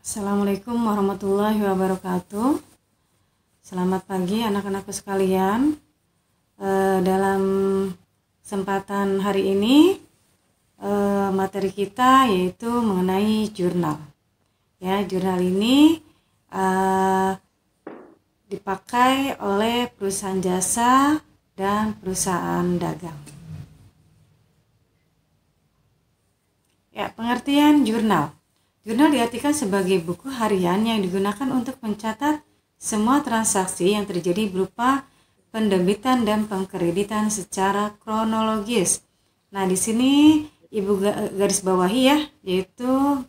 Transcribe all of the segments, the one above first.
Assalamualaikum warahmatullahi wabarakatuh. Selamat pagi anak-anakku sekalian. Dalam kesempatan hari ini materi kita yaitu mengenai jurnal. Ya, jurnal ini dipakai oleh perusahaan jasa dan perusahaan dagang. Ya, pengertian jurnal. Jurnal diartikan sebagai buku harian yang digunakan untuk mencatat semua transaksi yang terjadi berupa pendebitan dan pengkreditan secara kronologis. Nah, di sini Ibu garis bawahi ya, yaitu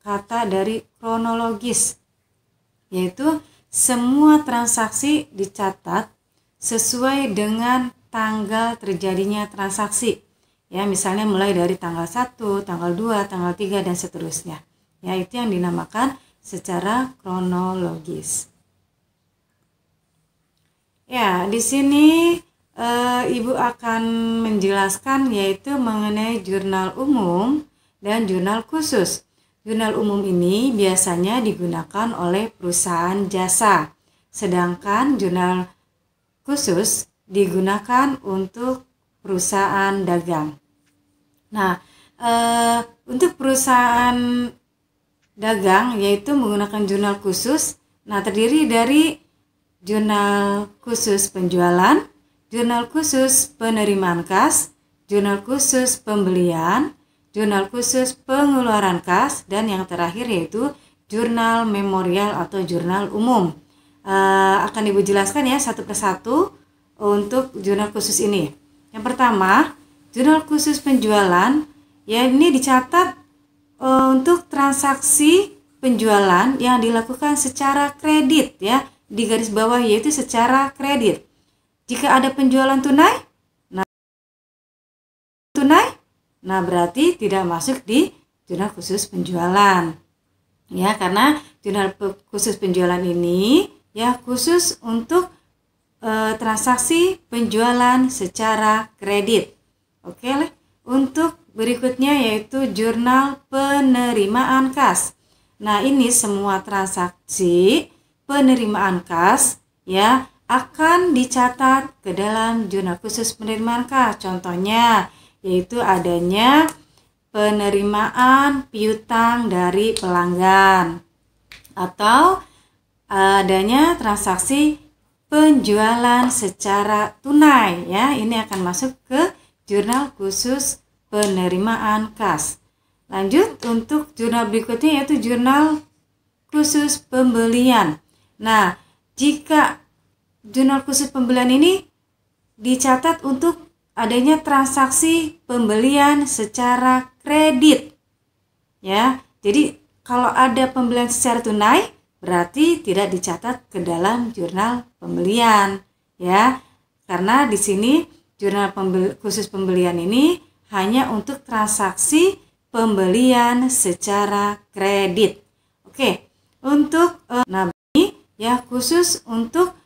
kata dari kronologis, yaitu semua transaksi dicatat sesuai dengan tanggal terjadinya transaksi. Ya, misalnya mulai dari tanggal 1, tanggal 2, tanggal 3 dan seterusnya. Ya, itu yang dinamakan secara kronologis. Ya, di sini Ibu akan menjelaskan yaitu mengenai jurnal umum dan jurnal khusus. Jurnal umum ini biasanya digunakan oleh perusahaan jasa, sedangkan jurnal khusus digunakan untuk perusahaan dagang. Nah, untuk perusahaan dagang yaitu menggunakan jurnal khusus. Nah, terdiri dari jurnal khusus penjualan, jurnal khusus penerimaan kas, jurnal khusus pembelian, jurnal khusus pengeluaran kas, dan yang terakhir yaitu jurnal memorial atau jurnal umum. Akan Ibu jelaskan ya satu persatu untuk jurnal khusus ini. Yang pertama, jurnal khusus penjualan, ya ini dicatat untuk transaksi penjualan yang dilakukan secara kredit ya, di garis bawah yaitu secara kredit. Jika ada penjualan tunai, nah berarti tidak masuk di jurnal khusus penjualan. Ya, karena jurnal khusus penjualan ini ya khusus untuk transaksi penjualan secara kredit. Oke, untuk berikutnya yaitu jurnal penerimaan kas. Nah, ini semua transaksi penerimaan kas ya akan dicatat ke dalam jurnal khusus penerimaan kas. Contohnya yaitu adanya penerimaan piutang dari pelanggan atau adanya transaksi penjualan secara tunai ya, ini akan masuk ke jurnal khusus penerimaan kas. Lanjut untuk jurnal berikutnya yaitu jurnal khusus pembelian. Nah, jika jurnal khusus pembelian ini dicatat untuk adanya transaksi pembelian secara kredit ya. Jadi kalau ada pembelian secara tunai berarti tidak dicatat ke dalam jurnal pembelian ya, karena di sini jurnal khusus pembelian ini hanya untuk transaksi pembelian secara kredit. Oke, untuk ini ya khusus untuk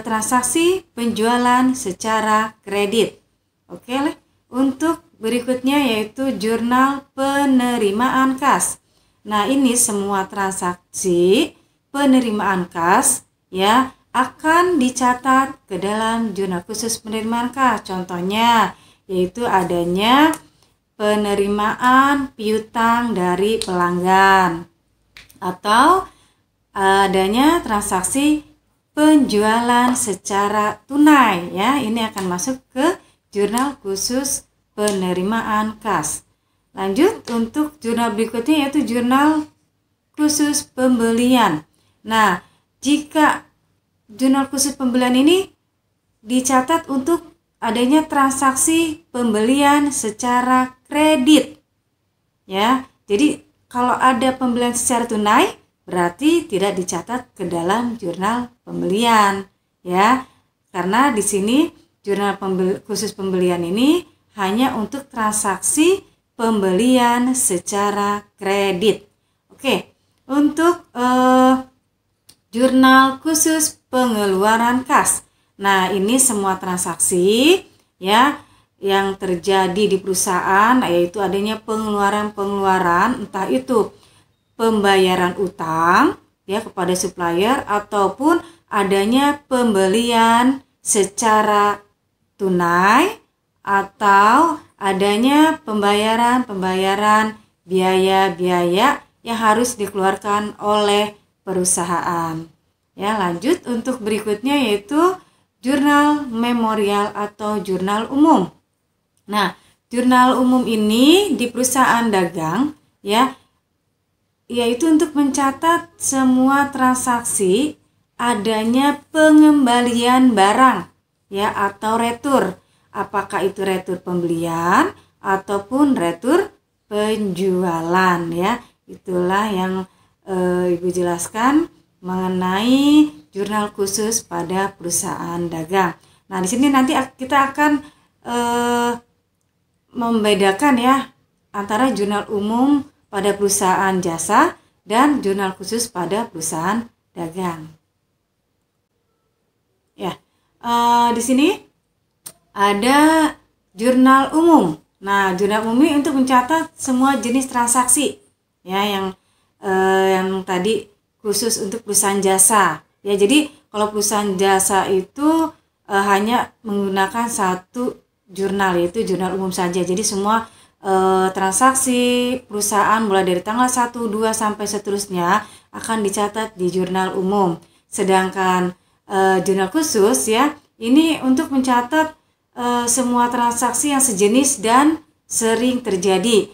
transaksi penjualan secara kredit. Oke, untuk berikutnya yaitu jurnal penerimaan kas. Nah, ini semua transaksi penerimaan kas ya akan dicatat ke dalam jurnal khusus penerimaan kas. Contohnya yaitu adanya penerimaan piutang dari pelanggan atau adanya transaksi penjualan secara tunai ya. Ini akan masuk ke jurnal khusus penerimaan kas. Lanjut untuk jurnal berikutnya yaitu jurnal khusus pembelian. Nah, jika jurnal khusus pembelian ini dicatat untuk adanya transaksi pembelian secara kredit. Ya, jadi kalau ada pembelian secara tunai berarti tidak dicatat ke dalam jurnal pembelian ya. Karena di sini jurnal khusus pembelian ini hanya untuk transaksi pembelian secara kredit. Oke, untuk jurnal khusus pengeluaran kas. Nah, ini semua transaksi ya yang terjadi di perusahaan, yaitu adanya pengeluaran-pengeluaran, entah itu pembayaran utang ya kepada supplier ataupun adanya pembelian secara tunai atau adanya pembayaran biaya-biaya yang harus dikeluarkan oleh perusahaan. Ya, lanjut untuk berikutnya yaitu jurnal memorial atau jurnal umum. Nah, jurnal umum ini di perusahaan dagang ya, yaitu untuk mencatat semua transaksi adanya pengembalian barang ya atau retur. Apakah itu retur pembelian ataupun retur penjualan ya. Itulah yang Ibu jelaskan mengenai jurnal khusus pada perusahaan dagang. Nah, di sini nanti kita akan membedakan ya antara jurnal umum pada perusahaan jasa dan jurnal khusus pada perusahaan dagang. Ya, di sini ada jurnal umum. Nah, jurnal umum ini untuk mencatat semua jenis transaksi ya yang tadi khusus untuk perusahaan jasa. Ya, jadi kalau perusahaan jasa itu hanya menggunakan satu jurnal yaitu jurnal umum saja. Jadi semua transaksi perusahaan mulai dari tanggal 1, 2 sampai seterusnya akan dicatat di jurnal umum. Sedangkan jurnal khusus ya, ini untuk mencatat semua transaksi yang sejenis dan sering terjadi.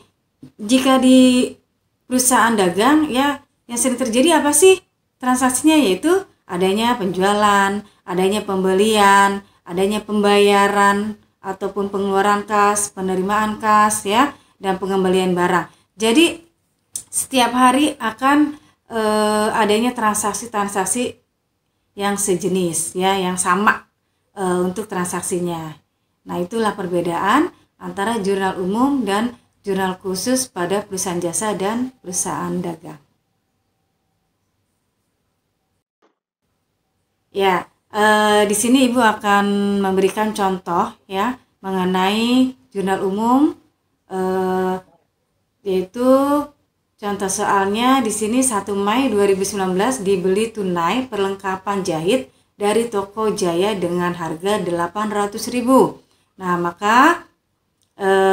Jika di perusahaan dagang ya, yang sering terjadi apa sih transaksinya? Yaitu adanya penjualan, adanya pembelian, adanya pembayaran ataupun pengeluaran kas, penerimaan kas ya, dan pengembalian barang. Jadi setiap hari akan adanya transaksi-transaksi yang sejenis ya, yang sama untuk transaksinya. Nah, itulah perbedaan antara jurnal umum dan jurnal khusus pada perusahaan jasa dan perusahaan dagang. Ya, di sini Ibu akan memberikan contoh ya mengenai jurnal umum, yaitu contoh soalnya di sini 1 Mei 2019 dibeli tunai perlengkapan jahit dari toko Jaya dengan harga 800.000. Nah, maka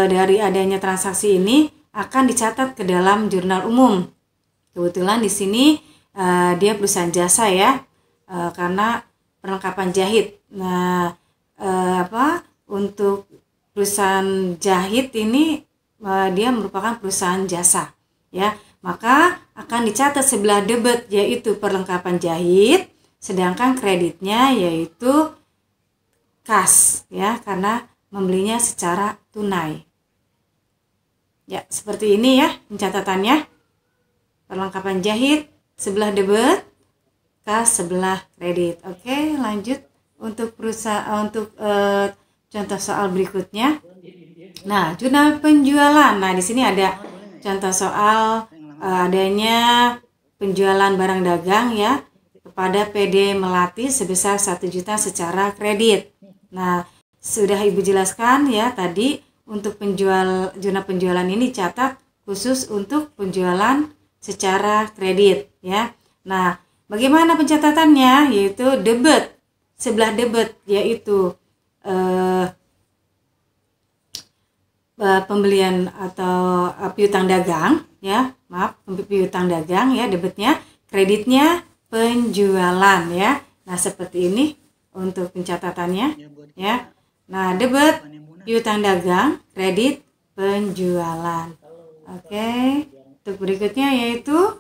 dari adanya transaksi ini akan dicatat ke dalam jurnal umum. Kebetulan di sini dia perusahaan jasa ya, karena perlengkapan jahit. Nah, untuk perusahaan jahit ini dia merupakan perusahaan jasa ya. Maka akan dicatat sebelah debit yaitu perlengkapan jahit, sedangkan kreditnya yaitu kas ya, karena membelinya secara tunai. Ya, seperti ini ya pencatatannya. Perlengkapan jahit sebelah debit, kas sebelah kredit. Oke, lanjut untuk contoh soal berikutnya. Nah, jurnal penjualan. Nah, di sini ada contoh soal adanya penjualan barang dagang ya kepada PD Melati sebesar 1 juta secara kredit. Nah, sudah Ibu jelaskan ya tadi, untuk jurnal penjualan ini catat khusus untuk penjualan secara kredit ya. Nah, bagaimana pencatatannya? Yaitu debit, sebelah debit yaitu pembelian atau piutang dagang ya, piutang dagang ya debitnya, kreditnya penjualan ya. Nah, seperti ini untuk pencatatannya ya. Nah, debit piutang dagang, kredit penjualan. Oke, untuk berikutnya yaitu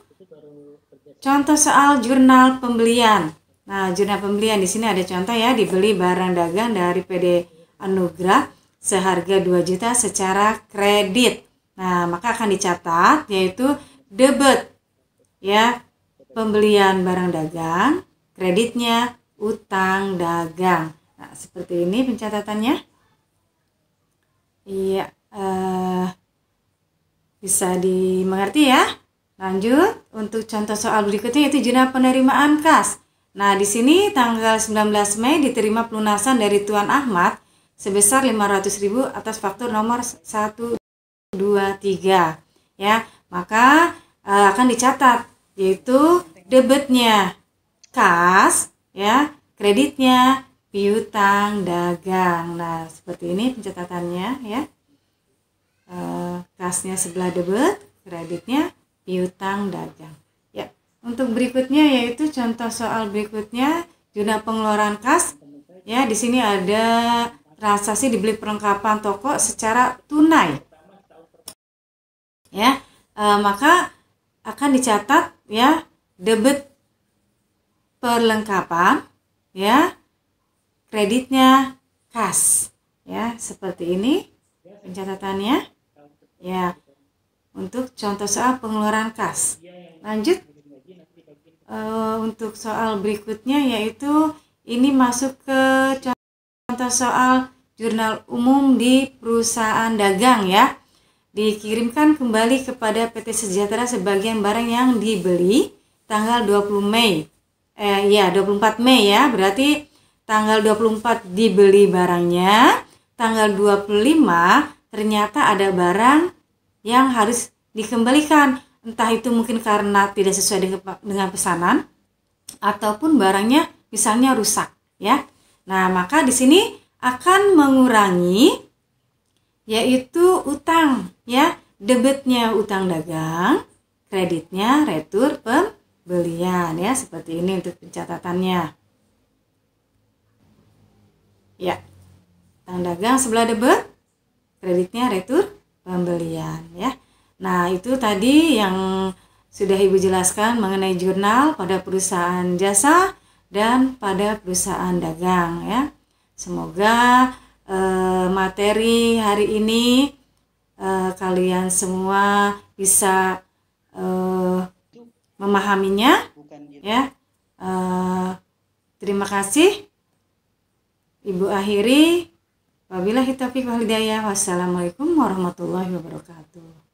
contoh soal jurnal pembelian. Nah, jurnal pembelian di sini ada contoh ya, dibeli barang dagang dari PD Anugrah seharga 2 juta secara kredit. Nah, maka akan dicatat yaitu debit ya, pembelian barang dagang, kreditnya utang dagang. Nah, seperti ini pencatatannya. Iya, bisa dimengerti ya. Lanjut untuk contoh soal berikutnya yaitu jurnal penerimaan kas. Nah, di sini tanggal 19 Mei diterima pelunasan dari Tuan Ahmad sebesar 500.000 atas faktur nomor 123 ya. Maka akan akan dicatat, yaitu debitnya kas, ya, kreditnya piutang dagang. Nah, seperti ini pencatatannya, ya. Kasnya sebelah debit, kreditnya piutang dagang. Ya, untuk berikutnya yaitu contoh soal berikutnya jurnal pengeluaran kas. Ya, di sini ada transaksi dibeli perlengkapan toko secara tunai. Ya, maka akan dicatat, ya, debit perlengkapan, ya, kreditnya kas, ya, seperti ini pencatatannya, ya, untuk contoh soal pengeluaran kas. Lanjut, untuk soal berikutnya yaitu ini masuk ke contoh soal jurnal umum di perusahaan dagang, ya. Dikirimkan kembali kepada PT Sejahtera sebagian barang yang dibeli tanggal 20 Mei. 24 Mei, ya. Berarti tanggal 24 dibeli barangnya, tanggal 25 ternyata ada barang yang harus dikembalikan. Entah itu mungkin karena tidak sesuai dengan pesanan ataupun barangnya misalnya rusak, ya. Nah, maka di sini akan mengurangi yaitu utang, ya. Debitnya utang dagang, kreditnya retur pembelian, ya. Seperti ini untuk pencatatannya. Ya. Utang dagang sebelah debit, kreditnya retur pembelian, ya. Nah, itu tadi yang sudah Ibu jelaskan mengenai jurnal pada perusahaan jasa dan pada perusahaan dagang, ya. Semoga materi hari ini kalian semua bisa memahaminya, ya. Terima kasih. Ibu akhiri. Wabillahi taufiq wal hidayah. Wassalamualaikum warahmatullahi wabarakatuh.